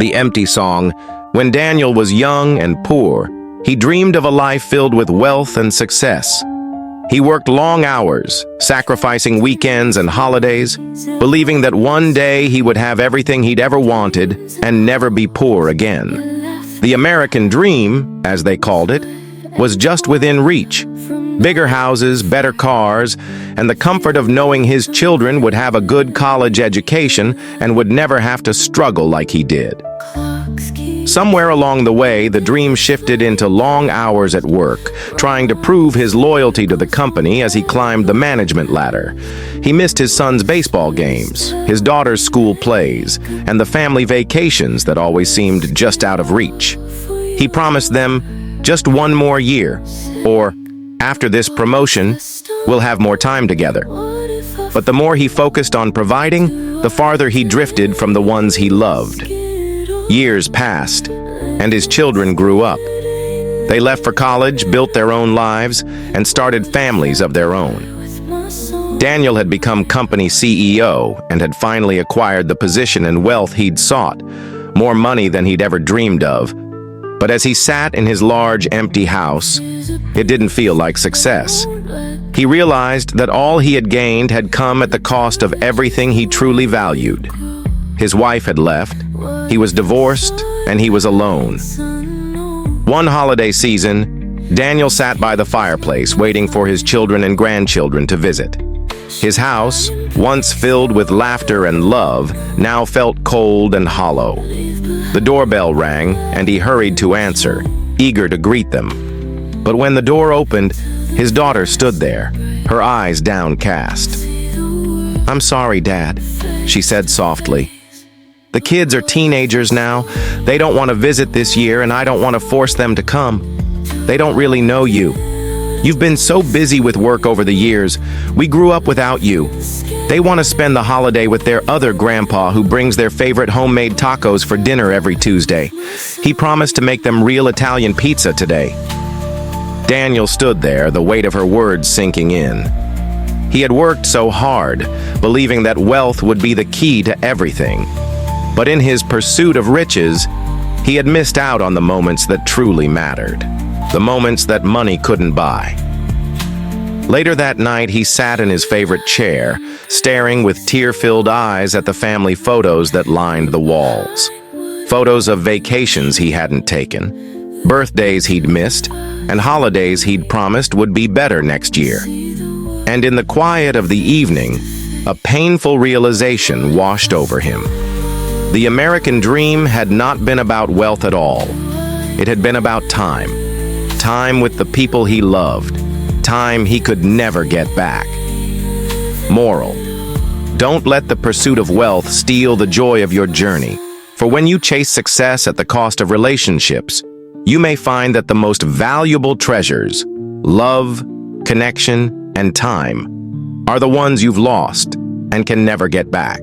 The Empty Song. When Daniel was young and poor, he dreamed of a life filled with wealth and success. He worked long hours, sacrificing weekends and holidays, believing that one day he would have everything he'd ever wanted and never be poor again. The American dream, as they called it, was just within reach. Bigger houses, better cars, and the comfort of knowing his children would have a good college education and would never have to struggle like he did. Somewhere along the way, the dream shifted into long hours at work, trying to prove his loyalty to the company as he climbed the management ladder. He missed his son's baseball games, his daughter's school plays, and the family vacations that always seemed just out of reach. He promised them just one more year, or after this promotion, we'll have more time together. But the more he focused on providing, the farther he drifted from the ones he loved. Years passed, and his children grew up. They left for college, built their own lives, and started families of their own. Daniel had become company CEO and had finally acquired the position and wealth he'd sought, more money than he'd ever dreamed of. But as he sat in his large, empty house, it didn't feel like success. He realized that all he had gained had come at the cost of everything he truly valued. His wife had left, he was divorced, and he was alone. One holiday season, Daniel sat by the fireplace waiting for his children and grandchildren to visit. His house, once filled with laughter and love, now felt cold and hollow. The doorbell rang, and he hurried to answer, eager to greet them. But when the door opened, his daughter stood there, her eyes downcast. "I'm sorry, Dad," she said softly. "The kids are teenagers now. They don't want to visit this year, and I don't want to force them to come. They don't really know you. You've been so busy with work over the years. We grew up without you. They want to spend the holiday with their other grandpa who brings their favorite homemade tacos for dinner every Tuesday. He promised to make them real Italian pizza today." Daniel stood there, the weight of her words sinking in. He had worked so hard, believing that wealth would be the key to everything. But in his pursuit of riches, he had missed out on the moments that truly mattered, the moments that money couldn't buy. Later that night, he sat in his favorite chair, staring with tear-filled eyes at the family photos that lined the walls. Photos of vacations he hadn't taken, birthdays he'd missed, and holidays he'd promised would be better next year. And in the quiet of the evening, a painful realization washed over him. The American dream had not been about wealth at all. It had been about time. Time with the people he loved. Time he could never get back. Moral: don't let the pursuit of wealth steal the joy of your journey. For when you chase success at the cost of relationships, you may find that the most valuable treasures, love, connection, and time, are the ones you've lost and can never get back.